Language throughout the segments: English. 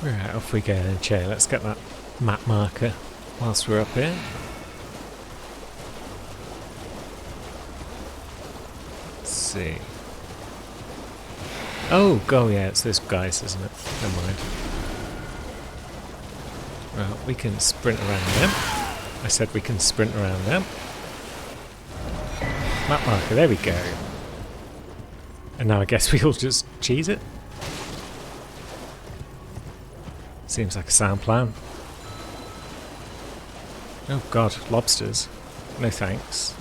Right, off we go then, Che. Let's get that map marker whilst we're up here. Let's see. Oh, yeah, it's this guy's, isn't it? Never mind. Well, we can sprint around them. I said we can sprint around them. Map marker, there we go. And now I guess we'll just cheese it. Seems like a sound plan. Oh god, lobsters. No thanks.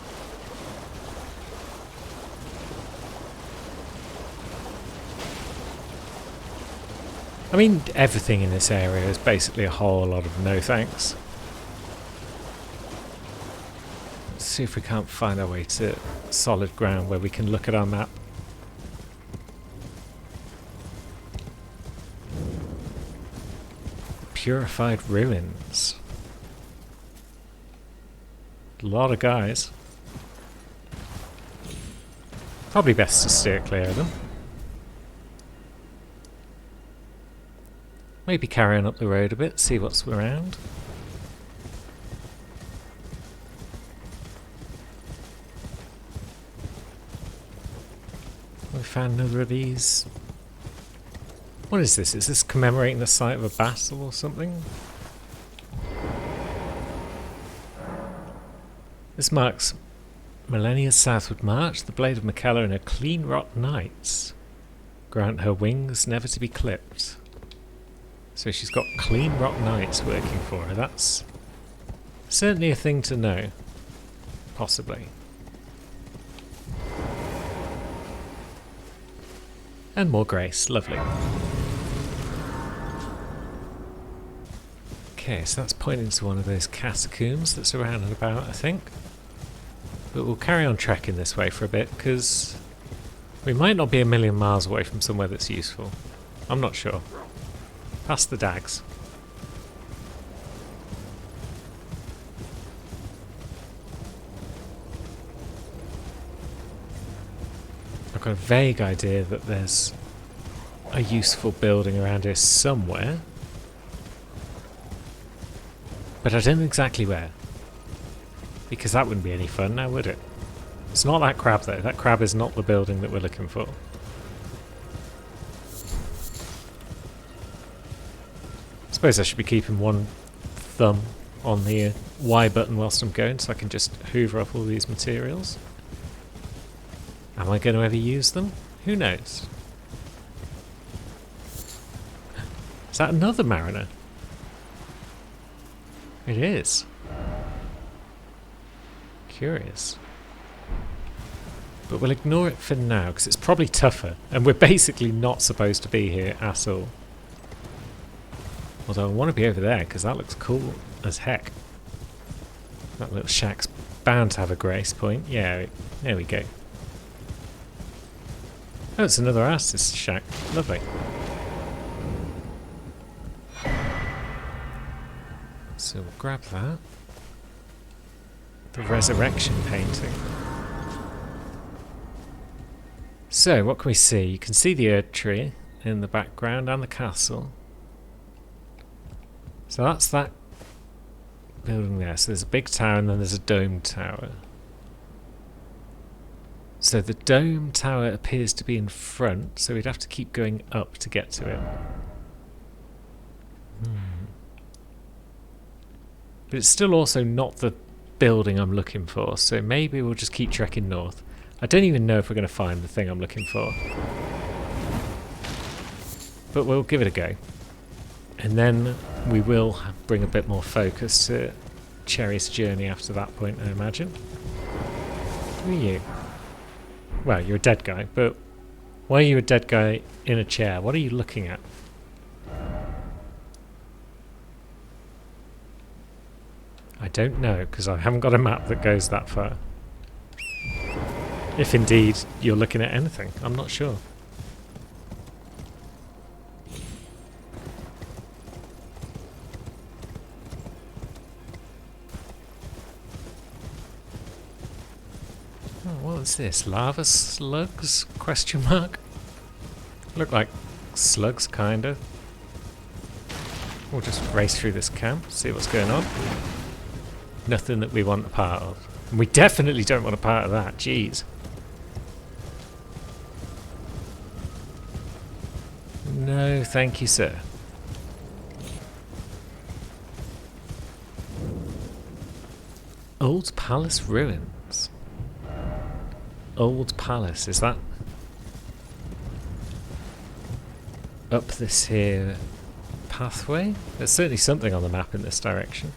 I mean, everything in this area is basically a whole lot of no thanks. Let's see if we can't find our way to solid ground where we can look at our map. Purified ruins. A lot of guys. Probably best to steer clear of them. Maybe carry on up the road a bit, see what's around. We found another of these. What is this? Is this commemorating the site of a battle or something? This marks Malenia's southward march, the blade of Miquella and her clean rot knights. Grant her wings never to be clipped. So she's got clean rot knights working for her. That's certainly a thing to know. Possibly. And more grace. Lovely. Okay, so that's pointing to one of those catacombs that's around and about, I think. But we'll carry on trekking this way for a bit, because we might not be a million miles away from somewhere that's useful. I'm not sure. Past the dags. I've got a vague idea that there's a useful building around here somewhere. But I don't know exactly where. Because that wouldn't be any fun now, would it? It's not that crab though. That crab is not the building that we're looking for. I suppose I should be keeping one thumb on the Y button whilst I'm going so I can just hoover up all these materials. Am I going to ever use them? Who knows? Is that another mariner? It is. Curious. But we'll ignore it for now because it's probably tougher and we're basically not supposed to be here at all. Although I want to be over there because that looks cool as heck. That little shack's bound to have a grace point. Yeah, there we go. Oh, it's another artist's shack. Lovely. So we'll grab that. The resurrection painting. So, what can we see? You can see the Erd tree in the background and the castle. So that's that building there. So there's a big tower and then there's a dome tower. So the dome tower appears to be in front, so we'd have to keep going up to get to it. But it's still also not the building I'm looking for, so maybe we'll just keep trekking north. I don't even know if we're going to find the thing I'm looking for. But we'll give it a go. And then we will bring a bit more focus to Cherry's journey after that point, I imagine. Who are you? Well, you're a dead guy, but why are you a dead guy in a chair? What are you looking at? I don't know, because I haven't got a map that goes that far. If indeed you're looking at anything, I'm not sure. Oh, what is this? Lava slugs? Question mark? Look like slugs, kind of. We'll just race through this camp, see what's going on. Nothing that we want a part of. And we definitely don't want a part of that, jeez. No, thank you, sir. Old Palace Ruins. Old Palace, is that up this here pathway? There's certainly something on the map in this direction.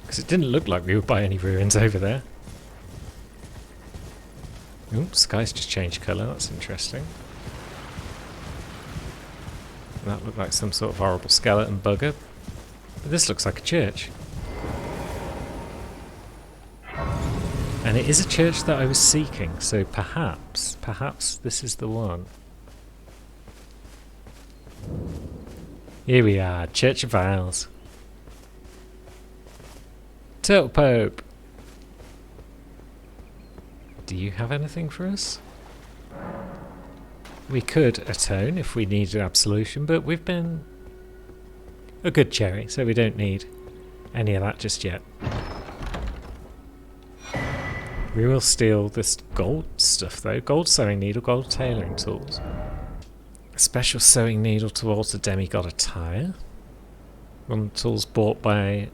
Because it didn't look like we were by any ruins over there. Oops, sky's just changed colour, that's interesting. And that looked like some sort of horrible skeleton bugger. But this looks like a church. And it is a church that I was seeking, so perhaps this is the one. Here we are, Church of Vows. Turtle Pope! Do you have anything for us? We could atone if we needed absolution, but we've been a good cherry, so we don't need any of that just yet. We will steal this gold stuff though. Gold sewing needle, gold tailoring tools. A special sewing needle to alter demigod attire. One of the tools bought by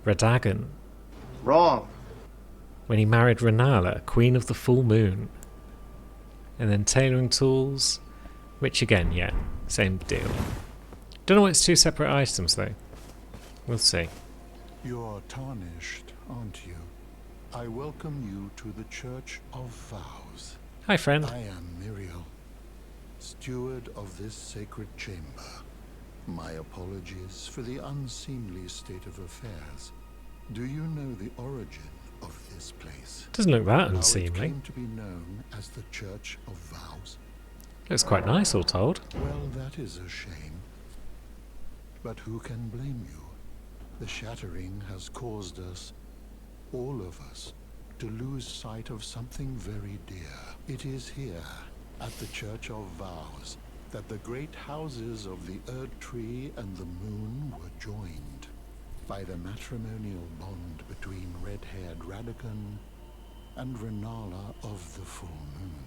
Radagon. Wrong. When he married Renala, Queen of the Full Moon. And then tailoring tools, which again, yeah, same deal. Don't know why it's two separate items though. We'll see. You're tarnished, aren't you? I welcome you to the Church of Vows. Hi friend. I am Miriel, steward of this sacred chamber. My apologies for the unseemly state of affairs. Do you know the origin of this place? Doesn't look that How it unseemly. came to be known as the Church of Vows? Looks quite nice, all told. Well, that is a shame. But who can blame you? The shattering has caused us, all of us, to lose sight of something very dear. It is here, at the Church of Vows, that the great houses of the Erd Tree and the Moon were joined by the matrimonial bond between red-haired Radagon and Renala of the Full Moon.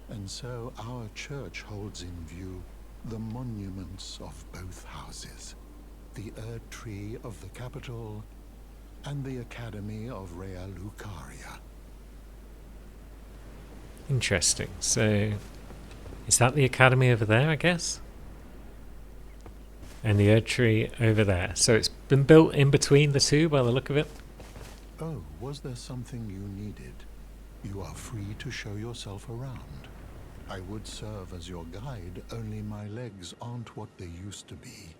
And so our church holds in view the monuments of both houses, the Erd Tree of the capital and the Academy of Rea Lucaria. Interesting. So, is that the academy over there, I guess? And the Erd Tree over there. So it's been built in between the two by the look of it. Oh, was there something you needed? You are free to show yourself around. I would serve as your guide, only my legs aren't what they used to be.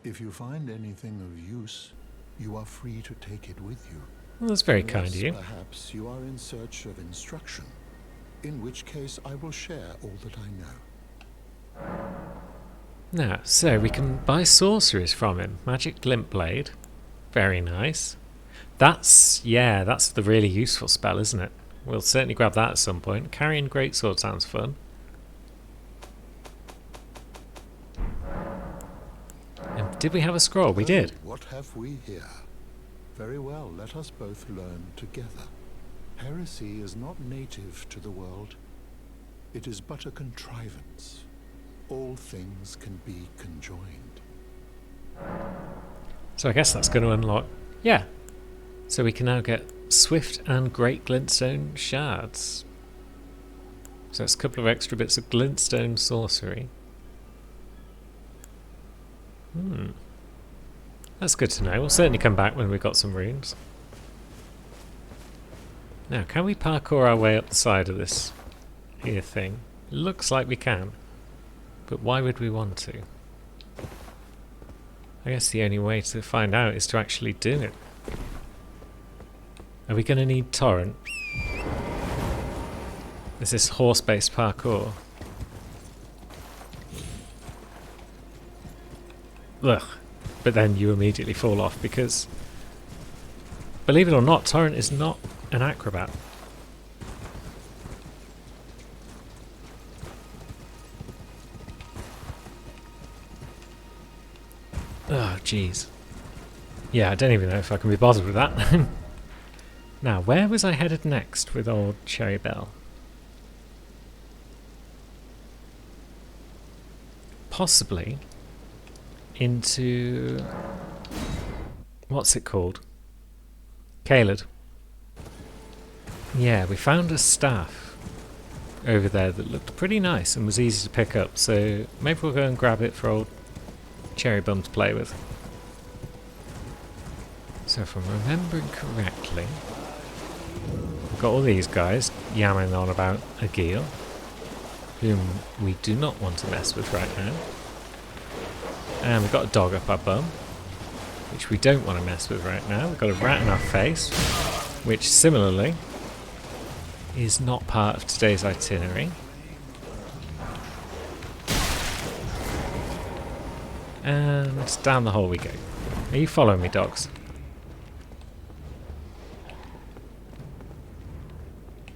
If you find anything of use, you are free to take it with you. Well, that's very kind of Unless you. perhaps you are in search of instruction, in which case I will share all that I know. Now, so we can buy sorceries from him. Magic Glint Blade. Very nice. That's the really useful spell, isn't it? We'll certainly grab that at some point. Carrying Greatsword sounds fun. And did we have a scroll? We did. What have we here? Very well, let us both learn together. Heresy is not native to the world. It is but a contrivance. All things can be conjoined. So I guess that's going to unlock... Yeah. So we can now get Swift and Great Glintstone Shards. So it's a couple of extra bits of Glintstone sorcery. That's good to know. We'll certainly come back when we've got some runes. Now, can we parkour our way up the side of this here thing? Looks like we can. But why would we want to? I guess the only way to find out is to actually do it. Are we going to need Torrent? Is this horse-based parkour? Ugh. But then you immediately fall off because, believe it or not, Torrent is not an acrobat. Oh, jeez. Yeah, I don't even know if I can be bothered with that. Now, where was I headed next with old Cherry Belle? Possibly into... what's it called? Caelid. Yeah, we found a staff over there that looked pretty nice and was easy to pick up, so maybe we'll go and grab it for old Cherry Bum to play with. So if I'm remembering correctly, we've got all these guys yammering on about Agil, whom we do not want to mess with right now. And we've got a dog up our bum, which we don't want to mess with right now. We've got a rat in our face, which similarly is not part of today's itinerary. And down the hole we go. Are you following me, dogs?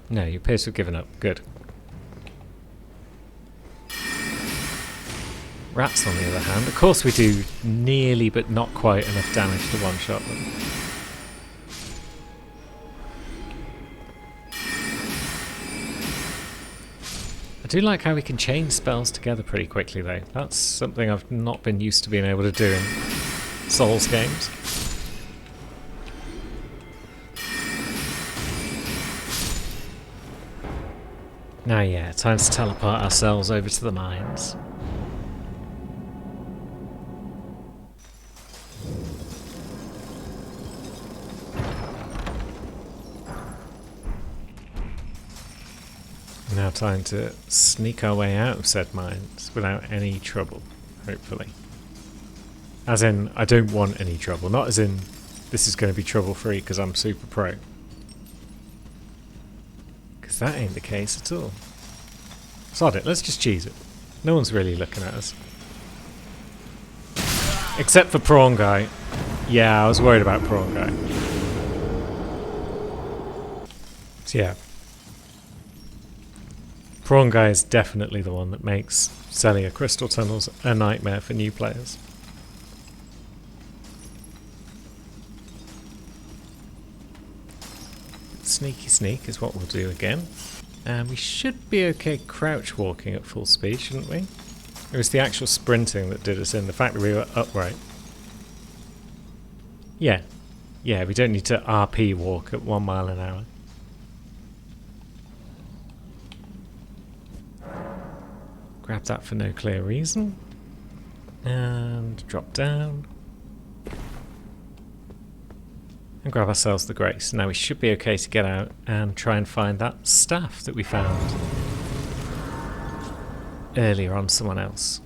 No, you appear to have given up. Good. Rats, on the other hand, of course we do nearly but not quite enough damage to one-shot them. I do like how we can chain spells together pretty quickly though. That's something I've not been used to being able to do in Souls games. Now yeah, time to teleport ourselves over to the mines. Now time to sneak our way out of said mines without any trouble, hopefully. As in, I don't want any trouble, not as in this is going to be trouble free because I'm super pro. Because that ain't the case at all. Sod it, let's just cheese it. No one's really looking at us. Except for Prawn Guy. Yeah, I was worried about Prawn Guy. So yeah. Prawn Guy is definitely the one that makes Sellia Crystal Tunnels a nightmare for new players. Sneaky sneak is what we'll do again. And we should be okay crouch walking at full speed, shouldn't we? It was the actual sprinting that did us in, the fact that we were upright. Yeah. Yeah, we don't need to RP walk at 1 mile an hour. Grab that for no clear reason. And drop down. And grab ourselves the Grace. Now we should be okay to get out and try and find that staff that we found earlier on someone else.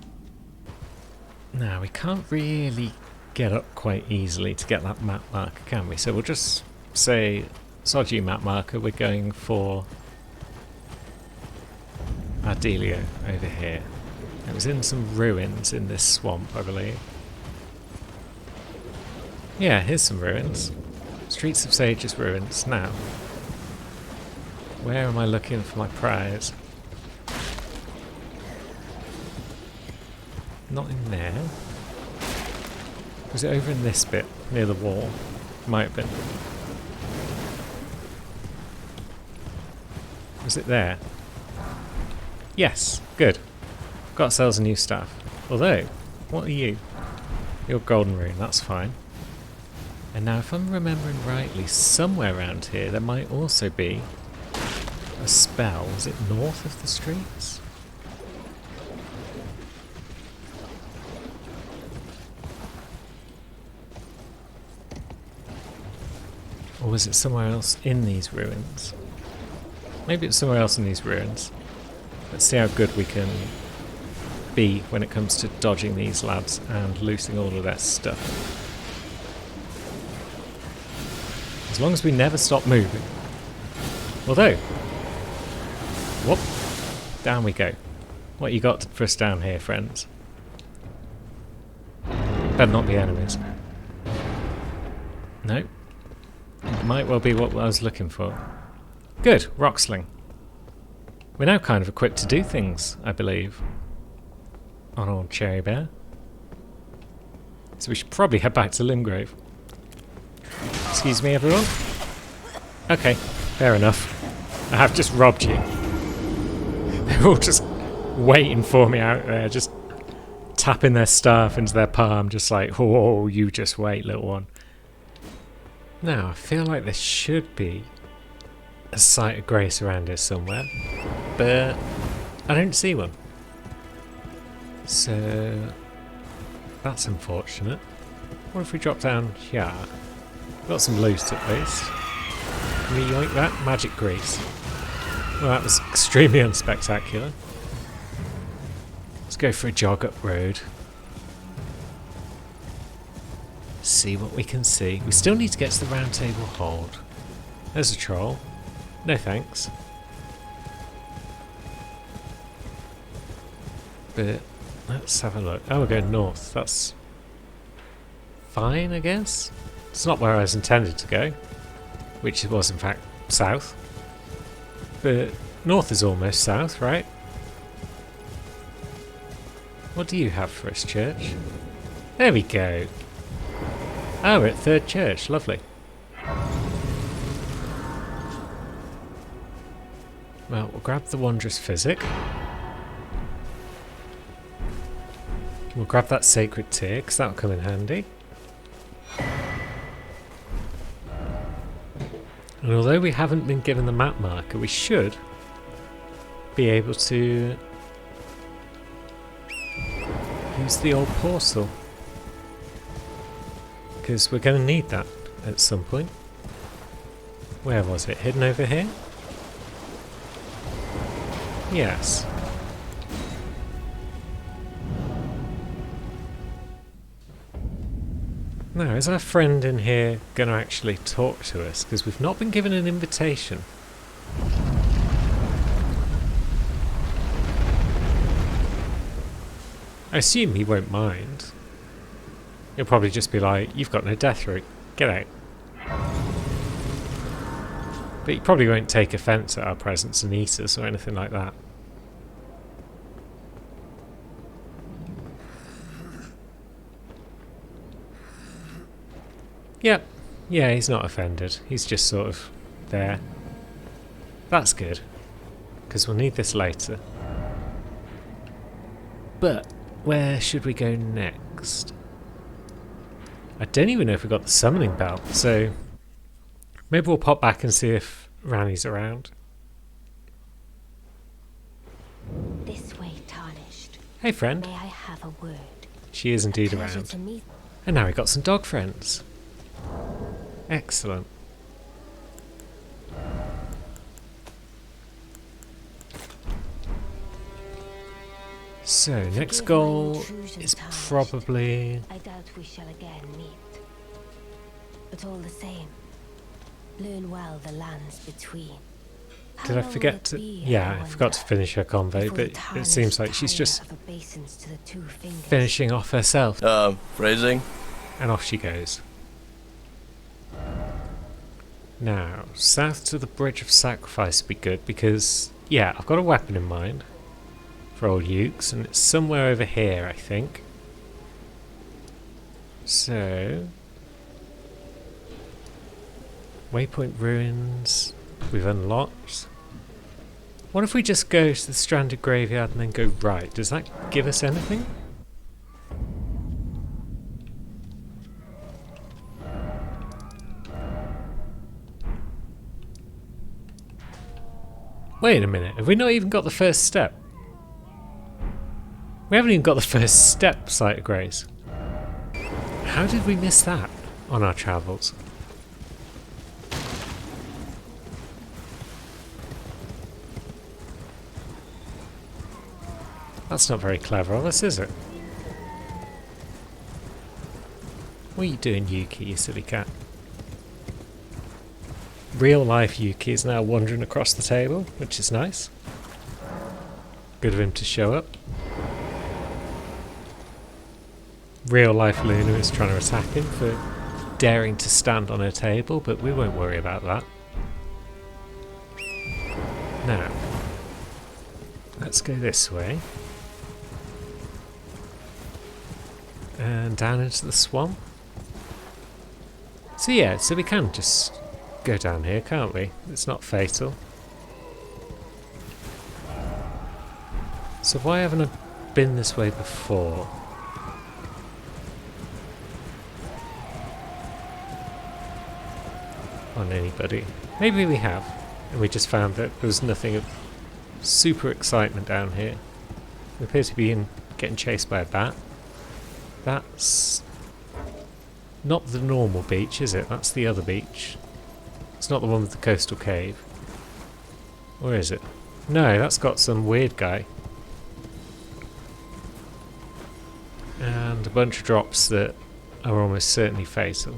Now we can't really get up quite easily to get that map marker, can we? So we'll just say, sod you map marker, we're going for Ardelio over here. It was in some ruins in this swamp, I believe. Yeah, here's some ruins. Streets of Sage's ruins. Now, where am I looking for my prize? Not in there. Was it over in this bit, near the wall? Might have been. Was it there? Yes, good. Got ourselves a new staff. Although, what are you? You're golden rune, that's fine. And now if I'm remembering rightly, somewhere around here there might also be a spell. Is it north of the streets? Or was it somewhere else in these ruins? Maybe it's somewhere else in these ruins. Let's see how good we can be when it comes to dodging these lads and looting all of their stuff. As long as we never stop moving. Although, whoop, down we go. What you got for us down here, friends? Better not be enemies. No. It might well be what I was looking for. Good, Rocksling. We're now kind of equipped to do things, I believe, on old Cherry Bear. So we should probably head back to Limgrave. Excuse me, everyone. Okay, fair enough. I have just robbed you. They're all just waiting for me out there, just tapping their staff into their palm, just like, oh, you just wait, little one. Now, I feel like there should be a site of grace around here somewhere, but I don't see one. So that's unfortunate. What if we drop down here? Got some loot at least. Can we yoink that? Magic grease. Well, that was extremely unspectacular. Let's go for a jog up road. See what we can see. We still need to get to the Round Table Hold. There's a troll. No thanks. But let's have a look. Oh, we're going north. That's fine, I guess. It's not where I was intended to go, which it was in fact south. But north is almost south, right? What do you have for us, church? There we go. Oh, we're at Third Church. Lovely. Well, we'll grab the Wondrous Physic. We'll grab that Sacred Tear, because that'll come in handy. And although we haven't been given the map marker, we should be able to use the old portal. Because we're going to need that at some point. Where was it? Hidden over here? Yes. Now, is our friend in here going to actually talk to us? Because we've not been given an invitation. I assume he won't mind. He'll probably just be like, you've got no death route, get out. But he probably won't take offence at our presence and eat us or anything like that. Yep. Yeah, he's not offended. He's just sort of there. That's good. Because we'll need this later. But where should we go next? I don't even know if we got the summoning bell, so maybe we'll pop back and see if Ranni's around. This way, Tarnished. Hey, friend. May I have a word? She is indeed Pleasure around. to meet. And now we got some dog friends. Excellent. So, next Forgive my goal intrusion, is Tarnished. probably... I doubt we shall again meet. But all the same, learn well the lands between. How Did I long will forget it to... be, Yeah, I forgot to wonder, finish her convo, before the but it seems tarnished like she's tire just of obeisance to the two fingers? finishing off herself. Phrasing? And off she goes. Now, south to the Bridge of Sacrifice would be good because, yeah, I've got a weapon in mind for old Ukes, and it's somewhere over here, I think. So, Waypoint Ruins, we've unlocked. What if we just go to the Stranded Graveyard and then go right? Does that give us anything? Wait a minute, have we not even got the first step? We haven't even got the first step, Site of Grace. How did we miss that on our travels? That's not very clever of us, is it? What are you doing, Yuki, you silly cat? Real life Yuki is now wandering across the table, which is nice. Good of him to show up. Real life Luna is trying to attack him for daring to stand on her table, but we won't worry about that. Now, let's go this way. And down into the swamp. So yeah, so we can just go down here, can't we? It's not fatal. So why haven't I been this way before? On anybody. Maybe we have. And we just found that there was nothing of super excitement down here. We appear to be getting chased by a bat. That's not the normal beach, is it? That's the other beach. It's not the one with the coastal cave. Or is it? No, that's got some weird guy. And a bunch of drops that are almost certainly fatal.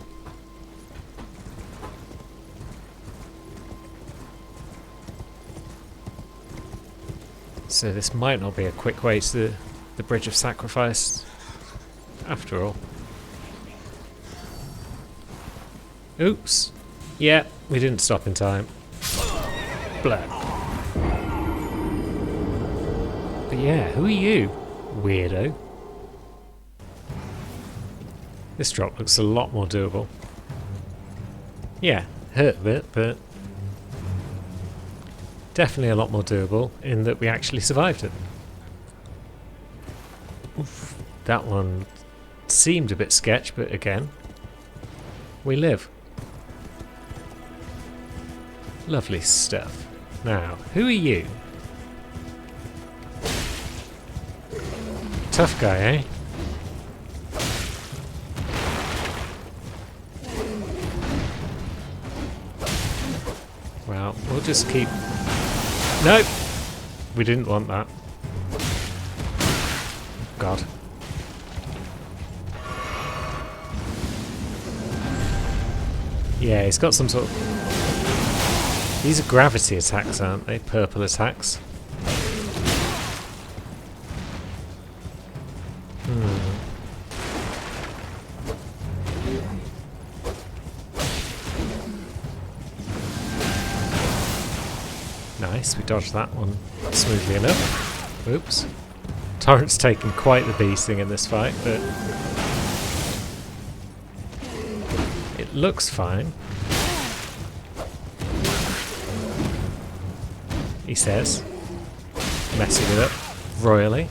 So this might not be a quick way to the Bridge of Sacrifice after all. Oops. Yeah, we didn't stop in time. Blood. But yeah, who are you, weirdo? This drop looks a lot more doable. Yeah, hurt a bit, but definitely a lot more doable in that we actually survived it. Oof, that one seemed a bit sketch, but again, we live. Lovely stuff. Now, who are you? Tough guy, eh? Well, we'll just keep... Nope! We didn't want that. God. Yeah, he's got some sort of... These are gravity attacks, aren't they? Purple attacks. Nice, we dodged that one smoothly enough. Oops. Torrent's taken quite the beating in this fight, but it looks fine. He says, messing it up royally.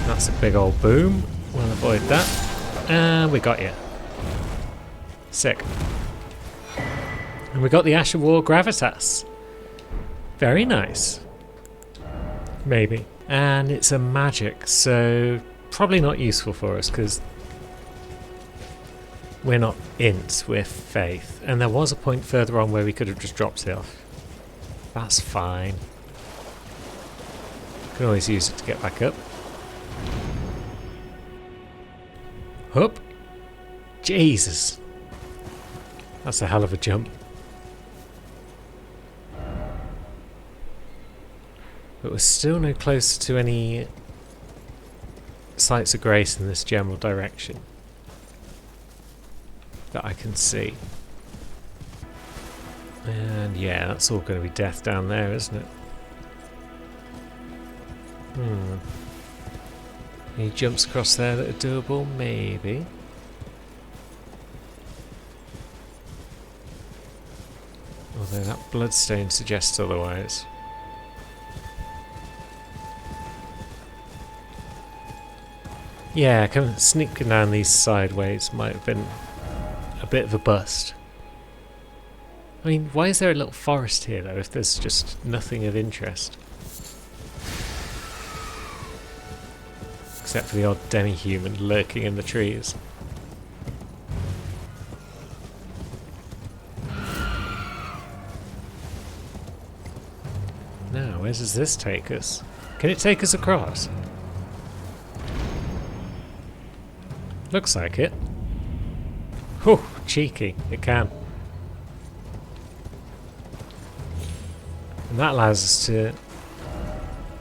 That's a big old boom. We'll avoid that. And we got you. Sick. And we got the Ash of War Gravitas. Very nice. Maybe. And it's a magic, so probably not useful for us because we're not int, we're faith. And there was a point further on where we could have just dropped it off. That's fine. Can always use it to get back up. Hup. Jesus. That's a hell of a jump. But we're still no closer to any sites of grace in this general direction that I can see. And yeah, that's all going to be death down there, isn't it? Any jumps across there that are doable? Maybe. Although that bloodstain suggests otherwise. Yeah, sneaking down these sideways might have been a bit of a bust. I mean, why is there a little forest here though if there's just nothing of interest? Except for the odd demi-human lurking in the trees. Now, where does this take us? Can it take us across? Looks like it. Oh, cheeky. It can. And that allows us to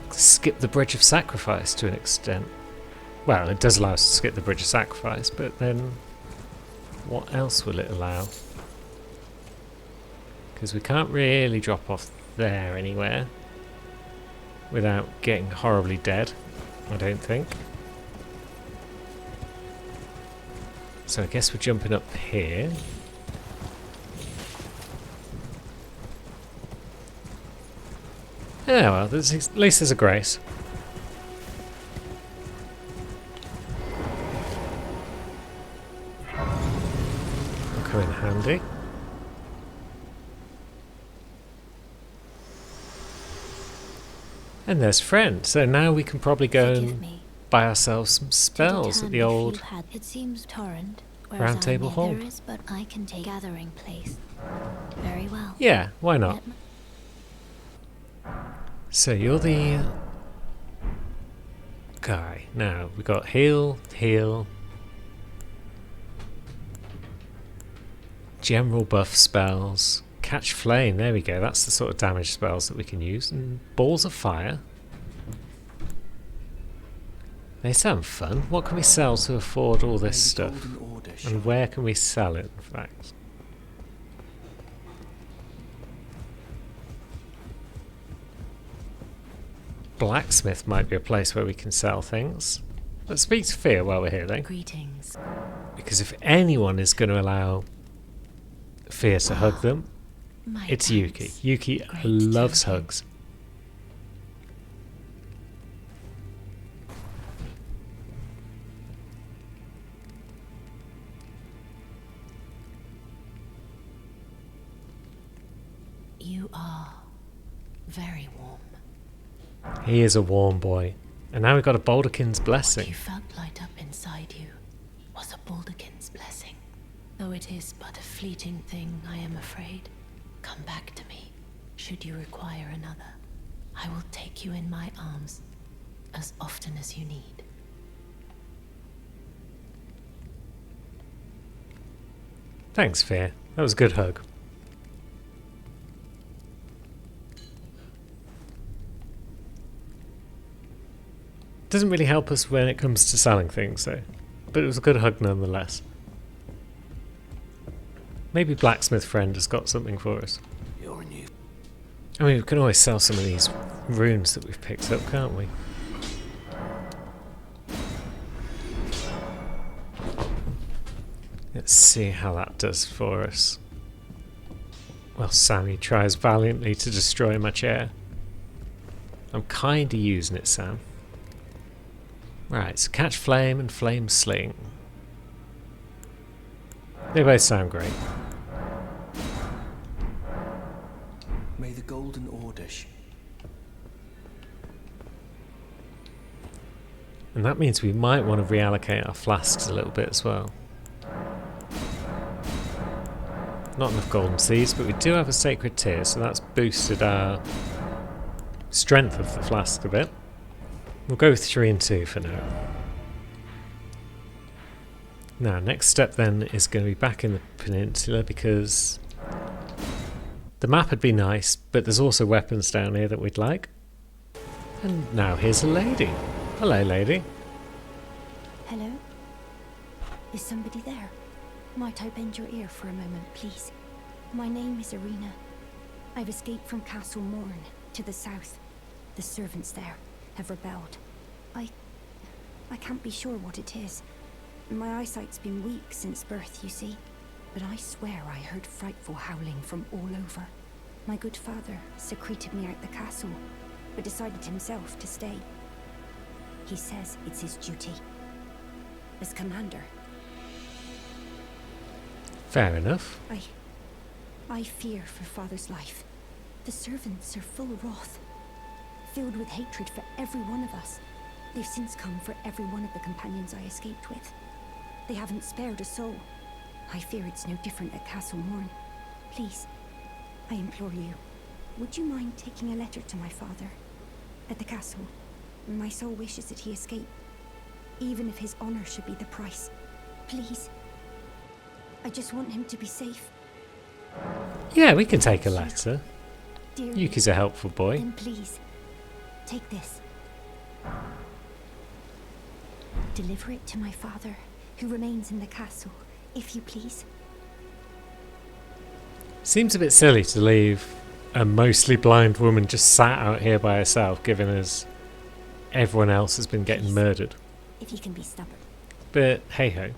skip the Bridge of Sacrifice to an extent. Well, it does allow us to skip the Bridge of Sacrifice, but then what else will it allow? Because we can't really drop off there anywhere. without getting horribly dead, I don't think. So I guess we're jumping up here. Yeah, well, at least there's a grace. Will come in handy. And there's friend. So now we can probably go Forgive and me. buy ourselves some To spells at return the if old. you had- It seems Torrent. Round Table Hall. There is, but I can take gathering place. Very well. Yeah, why not? Let me- So you're the guy. Now we got heal, heal, general buff spells, catch flame. There we go. That's the sort of damage spells that we can use. And balls of fire. They sound fun. What can we sell to afford all this stuff? And where can we sell it, in fact? Blacksmith might be a place where we can sell things. Let's speak to Fia while we're here then. Greetings. Because if anyone is going to allow Fia to hug them, My it's thanks. Yuki. Yuki Great to loves champion. hugs. You are very warm. He is a warm boy. And now we've got a Balderkin's What blessing. you felt light up inside you was a Balderkin's blessing. Though it is but a fleeting thing, I am afraid. Come back to me, should you require another. I will take you in my arms as often as you need. Thanks, Fia. That was a good hug. Doesn't really help us when it comes to selling things, though. But it was a good hug nonetheless. Maybe Blacksmith Friend has got something for us. You're new. I mean, we can always sell some of these runes that we've picked up, can't we? Let's see how that does for us. Well, Sammy tries valiantly to destroy my chair. I'm kinda using it, Sam. Right, so catch flame and flame sling. They both sound great. May the Golden Order And that means we might want to reallocate our flasks a little bit as well. Not enough golden seeds, but we do have a sacred tear, so that's boosted our strength of the flask a bit. We'll go with 3 and 2 for now. Now, next step then is going to be back in the peninsula, because the map would be nice, but there's also weapons down here that we'd like. And now here's a lady. Hello, lady. Hello? Is somebody there? Might I bend your ear for a moment, please? My name is Irina. I've escaped from Castle Morn to the south. The servants there have rebelled. I can't be sure what it is. My eyesight's been weak since birth, you see. But I swear I heard frightful howling from all over. My good father secreted me out the castle, but decided himself to stay. He says it's his duty. As commander, Fair enough. I fear for father's life. The servants are full of wrath, filled with hatred for every one of us. They've since come for every one of the companions I escaped with. They haven't spared a soul. I fear it's no different at Castle Morn. Please, I implore you, would you mind taking a letter to my father? At the castle, my soul wishes that he escape, even if his honor should be the price. Please. I just want him to be safe. Yeah, we can take a letter. Dear Yuki's a helpful boy. Then please, take this. Deliver it to my father, who remains in the castle, if you please. Seems a bit silly to leave a mostly blind woman just sat out here by herself, given as everyone else has been getting Please. murdered. If you can be stubborn. But hey ho.